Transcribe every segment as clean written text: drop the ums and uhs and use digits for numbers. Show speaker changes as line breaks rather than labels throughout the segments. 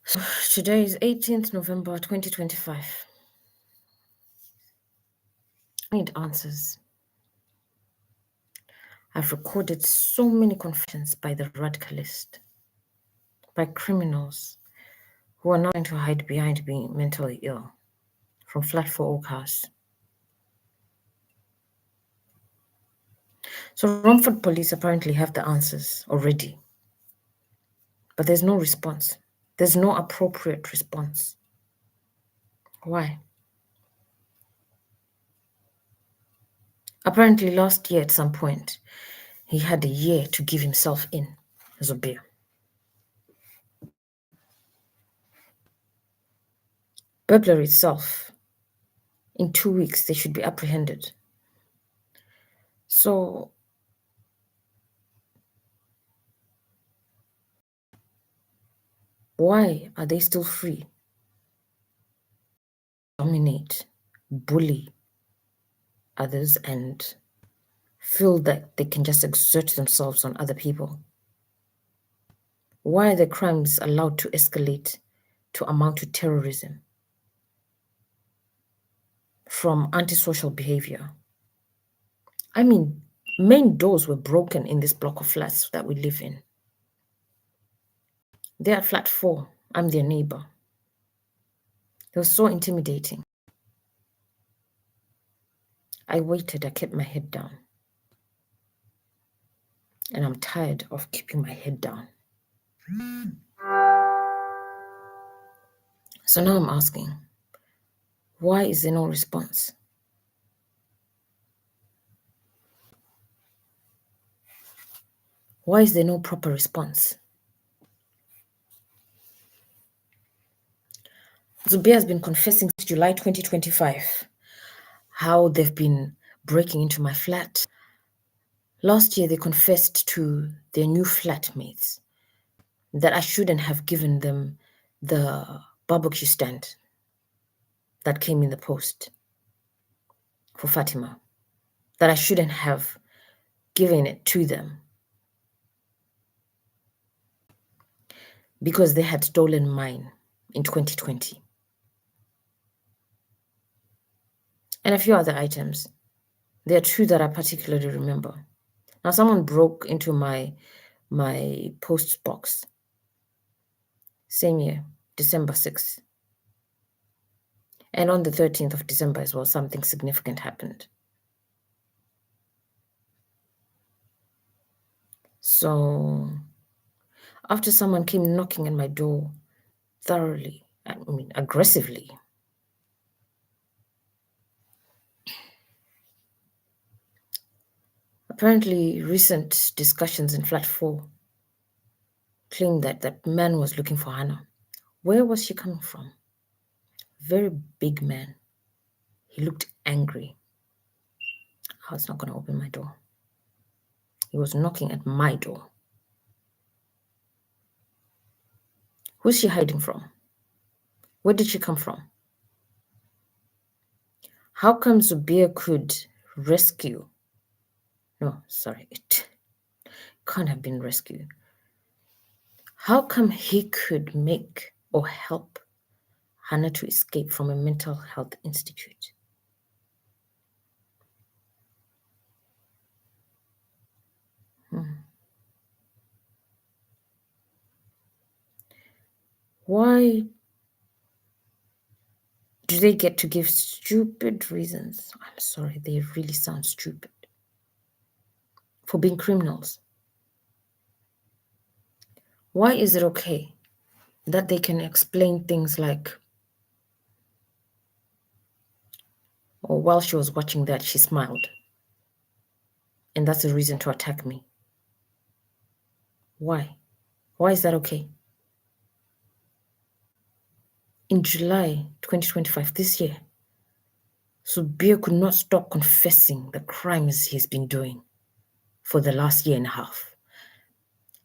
So today is 18th November 2025. I need answers. I've recorded so many confessions by the radicalist, by criminals who are not trying to hide behind being mentally ill, from Flat 4 Oak House. So Romford police apparently have the answers already, but there's no response. There's no appropriate response. Why? Apparently last year at some point, he had a year to give himself in, Zubir. Burglary itself, in 2 weeks, they should be apprehended. So why are they still free? Dominate, bully others, and feel that they can just exert themselves on other people? Why are the crimes allowed to escalate to amount to terrorism from antisocial behavior? I mean, main doors were broken in this block of flats that we live in. They're at flat 4. I'm their neighbor. They were so intimidating. I waited, I kept my head down. And I'm tired of keeping my head down. So now I'm asking, why is there no response? Why is there no proper response? Zubir has been confessing since July 2025 how they've been breaking into my flat. Last year, they confessed to their new flatmates that I shouldn't have given them the barbecue stand that came in the post for Fatima, that I shouldn't have given it to them because they had stolen mine in 2020. And a few other items. There are two that I particularly remember. Now, someone broke into my post box. Same year, December 6th. And on the 13th of December as well, something significant happened. So after someone came knocking on my door thoroughly, I mean aggressively, apparently recent discussions in flat 4 claimed that that man was looking for Hannah. Where was she coming from? Very big man. He looked angry. I was not going to open my door. He was knocking at my door. Who's she hiding from? Where did she come from? How come Zubir could rescue? No, sorry, it can't have been rescue. How come he could make or help Hannah to escape from a mental health institute? Why do they get to give stupid reasons? I'm sorry, they really sound stupid. For being criminals. Why is it okay that they can explain things like, oh, while she was watching that, she smiled. And that's a reason to attack me. Why? Why is that okay? In July 2025, this year, Zubir could not stop confessing the crimes he's been doing for the last year and a half.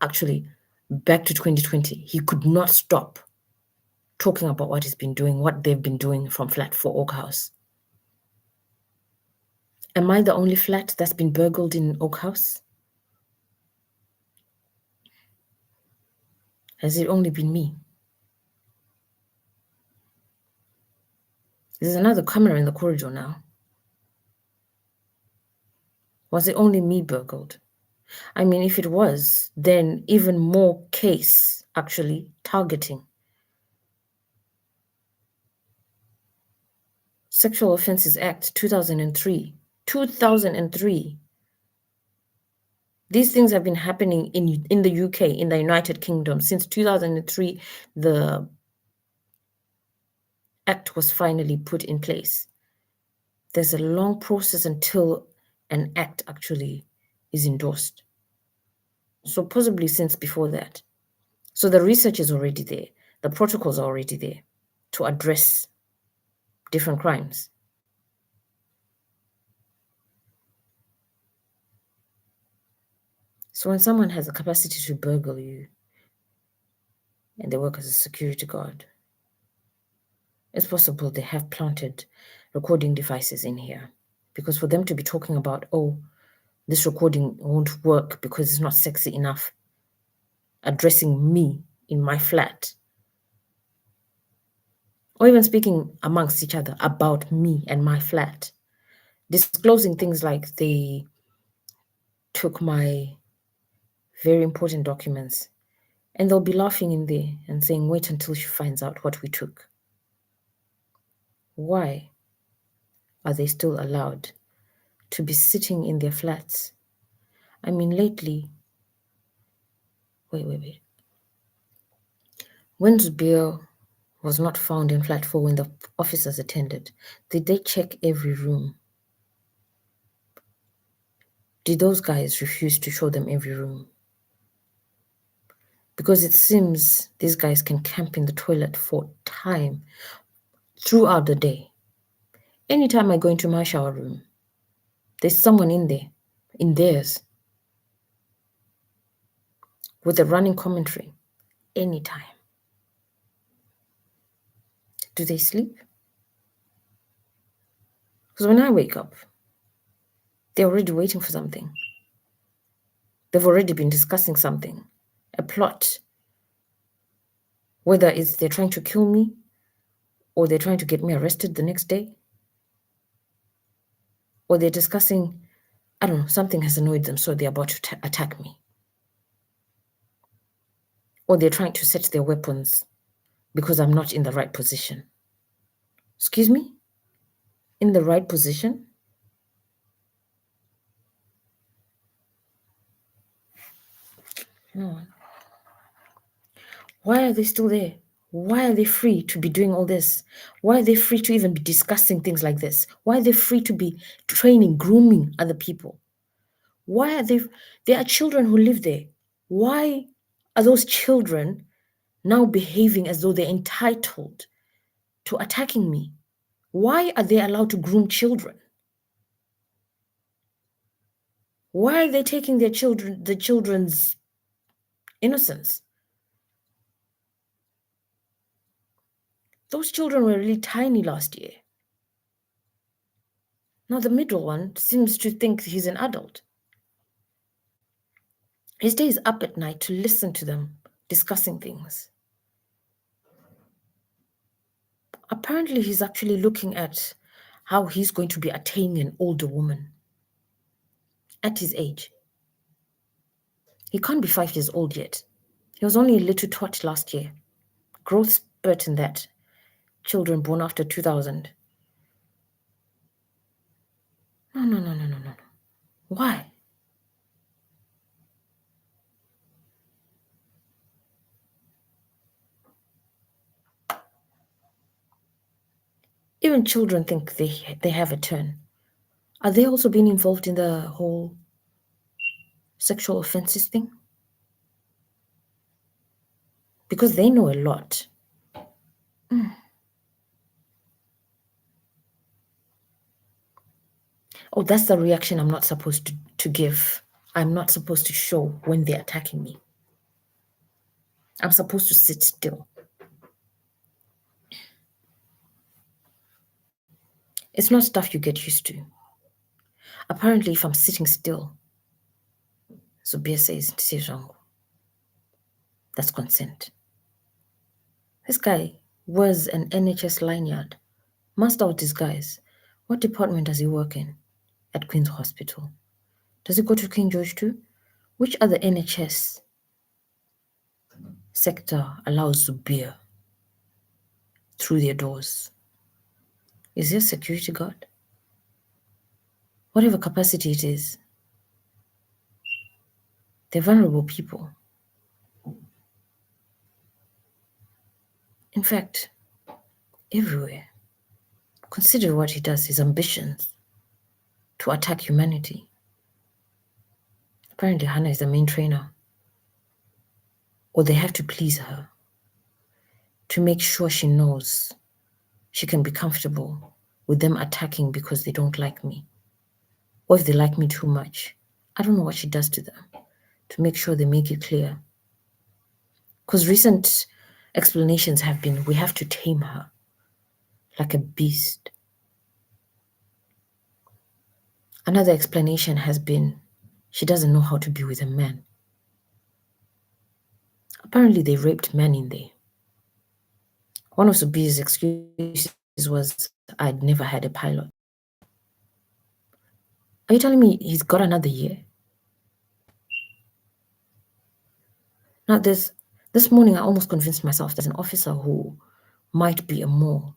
Actually, back to 2020, he could not stop talking about what he's been doing, what they've been doing from flat 4 Oak House. Am I the only flat that's been burgled in Oak House? Has it only been me? There's another camera in the corridor now. Was it only me burgled? I mean, if it was, then even more case, actually, targeting. Sexual Offences Act 2003. 2003. These things have been happening in the UK, in the United Kingdom, since 2003. The act was finally put in place. There's a long process until an act actually is endorsed. So possibly since before that. So the research is already there. The protocols are already there to address different crimes. So when someone has the capacity to burgle you and they work as a security guard, it's possible they have planted recording devices in here. Because for them to be talking about, oh, this recording won't work because it's not sexy enough, addressing me in my flat, or even speaking amongst each other about me and my flat, disclosing things like they took my very important documents, and they'll be laughing in there and saying, wait until she finds out what we took. Why are they still allowed to be sitting in their flats? I mean, lately, wait. When Zubir was not found in flat 4 when the officers attended, did they check every room? Did those guys refuse to show them every room? Because it seems these guys can camp in the toilet for time throughout the day. Anytime I go into my shower room, there's someone in there, in theirs, with a running commentary. Anytime. Do they sleep? Because when I wake up, they're already waiting for something. They've already been discussing something, a plot. Whether it's they're trying to kill me or they're trying to get me arrested the next day, or they're discussing, I don't know, something has annoyed them, so they're about to attack me. Or they're trying to set their weapons because I'm not in the right position. Excuse me? In the right position? No. Why are they still there? Why are they free to be doing all this? Why are they free to even be discussing things like this? Why are they free to be training, grooming other people? Why are they? There are children who live there. Why are those children now behaving as though they're entitled to attacking me? Why are they allowed to groom children? Why are they taking the children's innocence? Those children were really tiny last year. Now the middle one seems to think he's an adult. He stays up at night to listen to them discussing things. Apparently, he's actually looking at how he's going to be attaining an older woman at his age. He can't be 5 years old yet. He was only a little twat last year. Growth spurt in that. Children born after 2000. No. Why? Even children think they have a turn. Are they also being involved in the whole sexual offenses thing? Because they know a lot. Oh, that's the reaction I'm not supposed to give. I'm not supposed to show when they're attacking me. I'm supposed to sit still. It's not stuff you get used to. Apparently, if I'm sitting still, Zubir says, "Sijangu." That's consent. This guy was an NHS lanyard. Master of disguise. What department does he work in? At Queen's Hospital. Does he go to King George too? Which other NHS sector allows Zubir through their doors? Is he a security guard? Whatever capacity it is, they're vulnerable people. In fact, everywhere. Consider what he does, his ambitions to attack humanity. Apparently, Hannah is the main trainer, or they have to please her to make sure she knows she can be comfortable with them attacking because they don't like me. Or if they like me too much, I don't know what she does to them to make sure they make it clear. Because recent explanations have been we have to tame her like a beast. Another explanation has been she doesn't know how to be with a man. Apparently, they raped men in there. One of Zubir's excuses was I'd never had a pilot. Are you telling me he's got another year? Now, this morning I almost convinced myself there's an officer who might be a mole.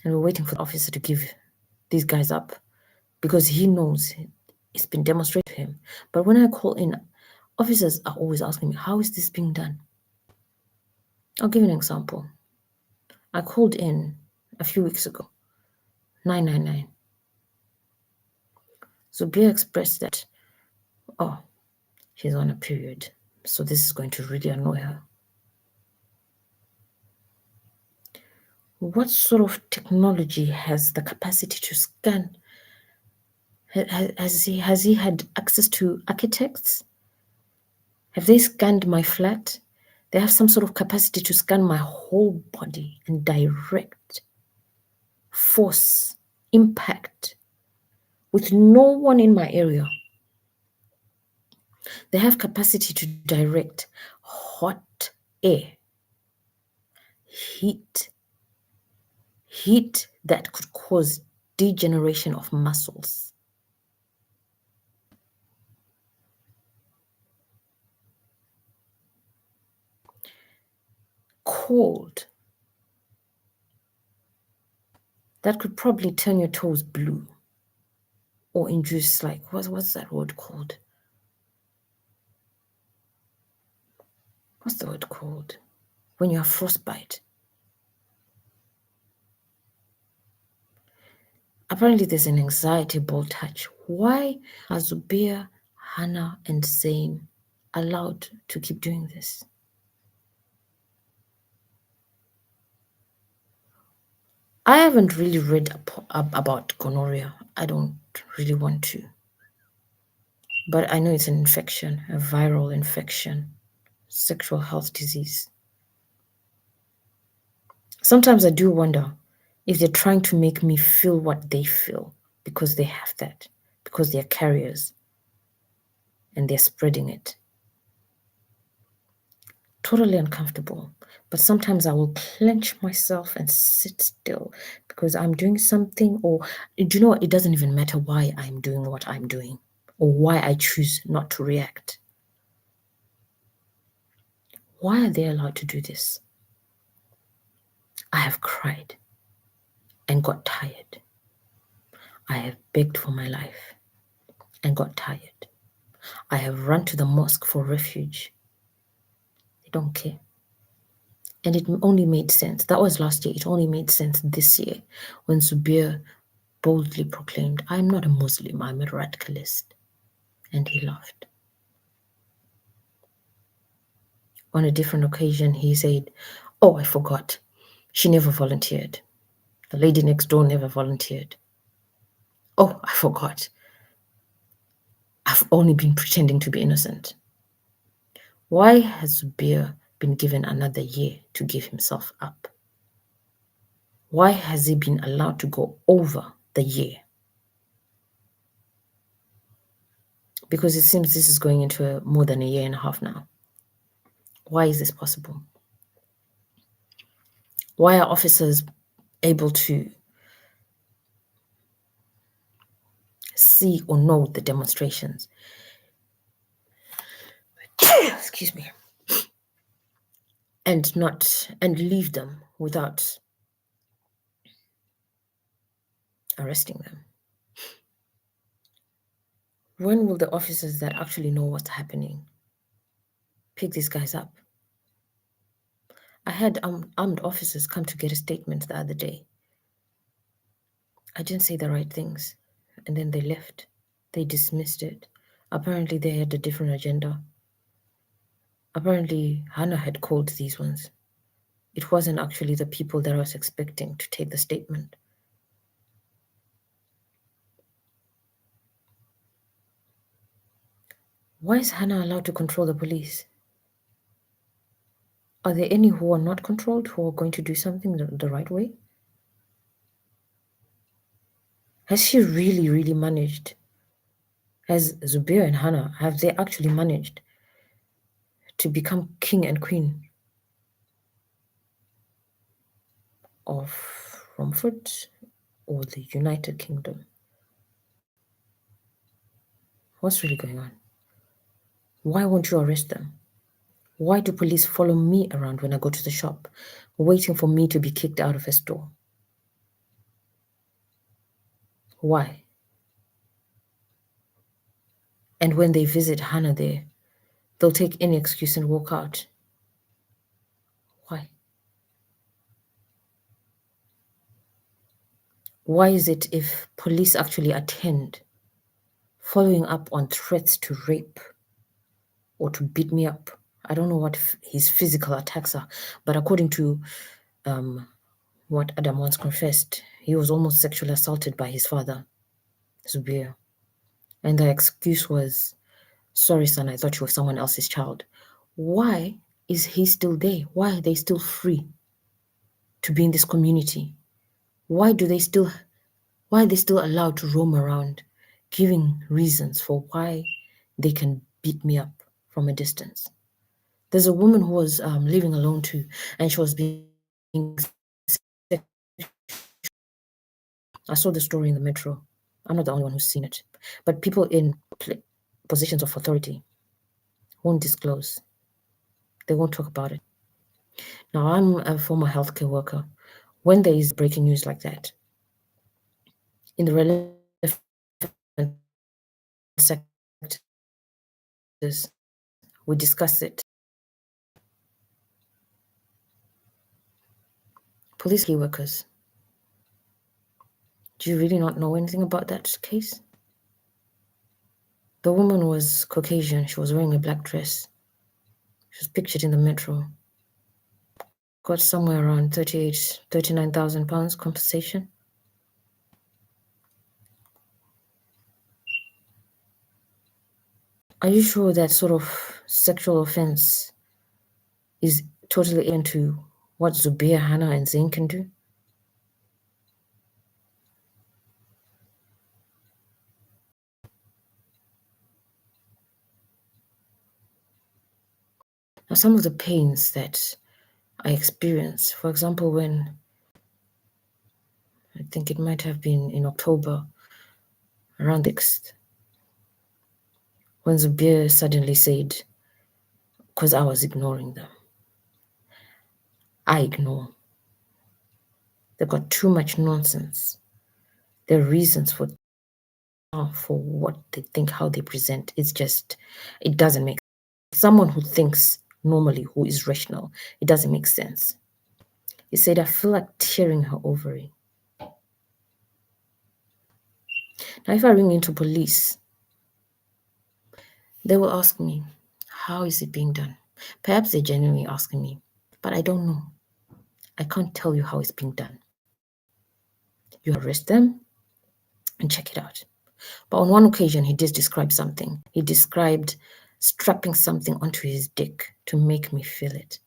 And we're waiting for the officer to give these guys up because he knows it's been demonstrated to him. But when I call in, officers are always asking me, how is this being done? I'll give you an example. I called in a few weeks ago, 999. Zubir expressed that, oh, she's on a period, so this is going to really annoy her. What sort of technology has the capacity to scan? Has he had access to architects? Have they scanned my flat? They have some sort of capacity to scan my whole body and direct force, impact with no one in my area. They have capacity to direct hot air, heat that could cause degeneration of muscles. Cold that could probably turn your toes blue or induce, like, what's that word called? What's the word called? When you have frostbite. Apparently there's an anxiety ball touch. Why are Zubir, Hannah, and Zayne allowed to keep doing this? I haven't really read about gonorrhea. I don't really want to. But I know it's an infection, a viral infection, sexual health disease. Sometimes I do wonder if they're trying to make me feel what they feel because they have that, because they're carriers and they're spreading it. Totally uncomfortable. But sometimes I will clench myself and sit still because I'm doing something, or do you know what? It doesn't even matter why I'm doing what I'm doing or why I choose not to react. Why are they allowed to do this? I have cried and got tired. I have begged for my life and got tired. I have run to the mosque for refuge. They don't care. And it only made sense. That was last year. It only made sense this year when Zubir boldly proclaimed, I'm not a Muslim, I'm a radicalist. And he laughed. On a different occasion, he said, oh, I forgot. She never volunteered. The lady next door never volunteered. Oh, I forgot. I've only been pretending to be innocent. Why has Zubir been given another year to give himself up? Why has he been allowed to go over the year? Because it seems this is going into more than a year and a half now. Why is this possible? Why are officers able to see or know the demonstrations. Excuse me. And leave them without arresting them. When will the officers that actually know what's happening pick these guys up? I had armed officers come to get a statement the other day. I didn't say the right things, and then they left. They dismissed it. Apparently, they had a different agenda. Apparently, Hannah had called these ones. It wasn't actually the people that I was expecting to take the statement. Why is Hannah allowed to control the police? Are there any who are not controlled, who are going to do something the right way? Has she really, really managed? Has Zubir and Hannah, have they actually managed to become king and queen of Romford or the United Kingdom? What's really going on? Why won't you arrest them? Why do police follow me around when I go to the shop, waiting for me to be kicked out of a store? Why? And when they visit Hannah there, they'll take any excuse and walk out. Why? Why is it if police actually attend, following up on threats to rape or to beat me up? I don't know what his physical attacks are, but according to what Adam once confessed, he was almost sexually assaulted by his father, Zubir. And the excuse was, sorry, son, I thought you were someone else's child. Why is he still there? Why are they still free to be in this community? Why are they still allowed to roam around, giving reasons for why they can beat me up from a distance? There's a woman who was living alone too, and she was being. I saw the story in the metro. I'm not the only one who's seen it, but people in positions of authority won't disclose. They won't talk about it. Now, I'm a former healthcare worker. When there is breaking news like that, in the relevant sectors, we discuss it. Police key workers. Do you really not know anything about that case? The woman was Caucasian. She was wearing a black dress. She was pictured in the metro. Got somewhere around 39,000 pounds compensation. Are you sure that sort of sexual offense is totally into what Zubir, Hannah, and Zayne can do? Now, some of the pains that I experience, for example, when I think it might have been in October, around the 6th, when Zubir suddenly said, because I was ignoring them. I ignore. They've got too much nonsense. Their reasons for what they think, how they present, it doesn't make sense. Someone who thinks normally, who is rational, it doesn't make sense. He said, I feel like tearing her ovary. Now, if I ring into police, they will ask me, how is it being done? Perhaps they're genuinely asking me, but I don't know. I can't tell you how it's being done. You arrest them and check it out. But on one occasion, he did describe something. He described strapping something onto his dick to make me feel it.